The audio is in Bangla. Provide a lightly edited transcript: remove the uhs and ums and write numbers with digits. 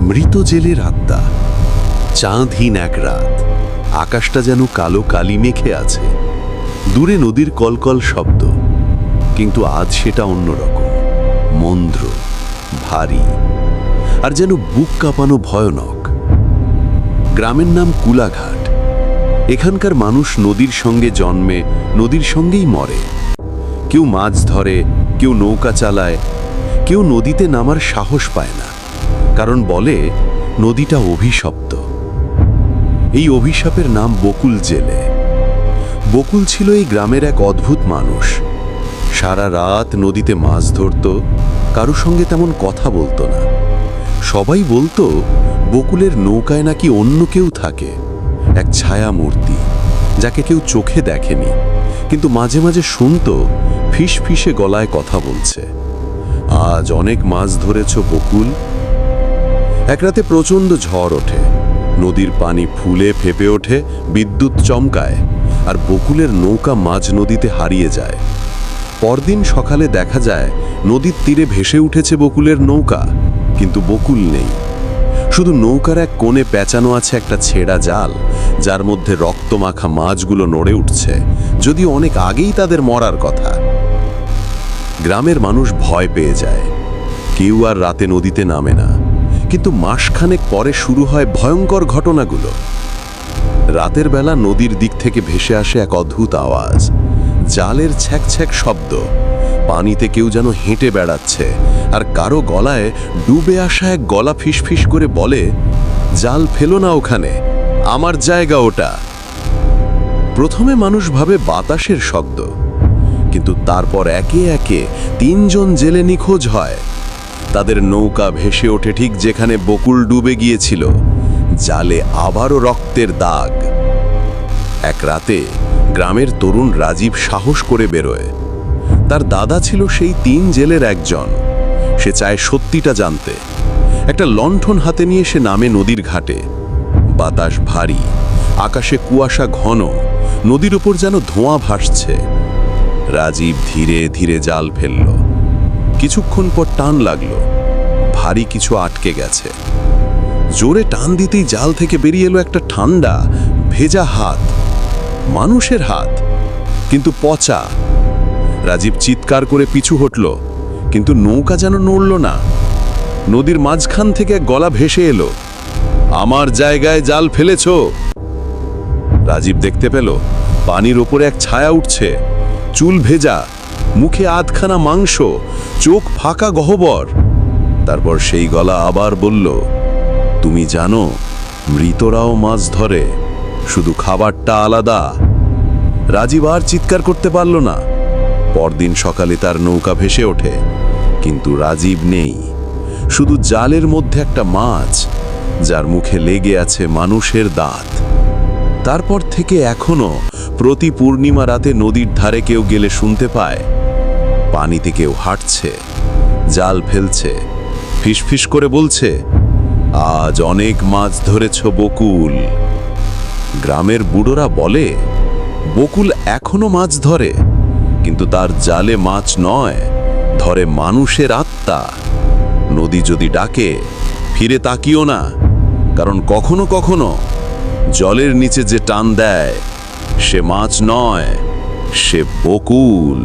মৃত জেলের আত্মা। চাঁদহীন এক রাত, আকাশটা যেন কালো কালি মেখে আছে। দূরে নদীর কলকল শব্দ, কিন্তু আজ সেটা অন্যরকম, মন্দ্র, ভারী, আর যেন বুক কাঁপানো ভয়ানক। গ্রামের নাম কুলাঘাট। এখানকার মানুষ নদীর সঙ্গে জন্মে, নদীর সঙ্গেই মরে। কেউ মাছ ধরে, কেউ নৌকা চালায়, কেউ নদীতে নামার সাহস পায় না, কারণ বলে নদীটা অভিশপ্ত। এই অভিশাপের নাম বকুল জেলে। বকুল ছিল এই গ্রামের এক অদ্ভুত মানুষ। সারা রাত নদীতে মাছ ধরত, কারো সঙ্গে তেমন কথা বলতো না। সবাই বলতো বকুলের নৌকায় নাকি অন্য কেউ থাকে, এক ছায়া মূর্তি, যাকে কেউ চোখে দেখেনি, কিন্তু মাঝে মাঝে শুনতো ফিস ফিসে গলায় কথা বলছে। আজ অনেক মাছ ধরেছ বকুল? এক রাতে প্রচণ্ড ঝড় ওঠে, নদীর পানি ফুলে ফেপে ওঠে, বিদ্যুৎ চমকায়, আর বকুলের নৌকা মাঝ নদীতে হারিয়ে যায়। পরদিন সকালে দেখা যায় নদীর তীরে ভেসে উঠেছে বকুলের নৌকা, কিন্তু বকুল নেই। শুধু নৌকার এক কোণে পেঁচানো আছে একটা ছেঁড়া জাল, যার মধ্যে রক্তমাখা মাছগুলো নড়ে উঠছে, যদিও অনেক আগেই তাদের মরার কথা। গ্রামের মানুষ ভয় পেয়ে যায়, কেউ আর রাতে নদীতে নামে না। কিন্তু মাসখানেক পরে শুরু হয় ভয়ঙ্কর ঘটনাগুলো। রাতের বেলা নদীর দিক থেকে ভেসে আসে এক অদ্ভুত আওয়াজ, জালের ছ্যাক ছ্যাক শব্দ। পানিতে কেউ যেন হেঁটে বেড়াচ্ছে, আর কারো গলায় ডুবে আসা এক গলা ফিসফিস করে বলে, জাল ফেলো না ওখানে, আমার জায়গা ওটা। প্রথমে মানুষ ভাবে বাতাসের শব্দ, কিন্তু তারপর একে একে 3 জন জেলে নিখোঁজ হয়। তাদের নৌকা ভেসে ওঠে ঠিক যেখানে বকুল ডুবে গিয়েছিল, জালে আবারও রক্তের দাগ। এক রাতে গ্রামের তরুণ রাজীব সাহস করে বেরোয়। তার দাদা ছিল সেই 3 জেলের একজন। সে চায় সত্যিটা জানতে। একটা লণ্ঠন হাতে নিয়ে সে নামে নদীর ঘাটে। বাতাস ভারী, আকাশে কুয়াশা ঘন, নদীর উপর যেন ধোঁয়া ভাসছে। রাজীব ধীরে ধীরে জাল ফেলল। কিছুক্ষণ পর টান লাগলো, ভারী কিছু আটকে গেছে। জোরে টান দিতেই জাল থেকে বেরিয়ে এলো একটা ঠান্ডা ভেজা হাত, মানুষের হাত, কিন্তু পচা। রাজীব চিৎকার করে পিছু হটল, কিন্তু নৌকা যেন নড়ল না। নদীর মাঝখান থেকে এক গলা ভেসে এলো, আমার জায়গায় জাল ফেলেছ। রাজীব দেখতে পেল পানির ওপরে এক ছায়া উঠছে, চুল ভেজা, মুখে আধখানা মাংস, চোখ ফাঁকা গহ্বর। তারপর সেই গলা আবার বলল, তুমি জানো মৃতরাও মাছ ধরে, শুধু খাবারটা আলাদা। রাজীব আর চিৎকার করতে পারল না। পরদিন সকালে তার নৌকা ভেসে ওঠে, কিন্তু রাজীব নেই। শুধু জালের মধ্যে একটা মাছ, যার মুখে লেগে আছে মানুষের দাঁত। তারপর থেকে এখনো প্রতি পূর্ণিমা রাতে নদীর ধারে কেউ গেলে শুনতে পায়, পানিতে কেউ হাঁটছে, জাল ফেলছে, ফিসফিস করে বলছে, আজ অনেক মাছ ধরেছ বকুল। গ্রামের বুড়োরা বলে, বকুল এখনো মাছ ধরে, কিন্তু তার জালে মাছ নয়, ধরে মানুষের আত্মা। নদী যদি ডাকে, ফিরে তাকিও না, কারণ কখনো কখনো জলের নিচে যে টান দেয়, সে মাছ নয়, সে বকুল।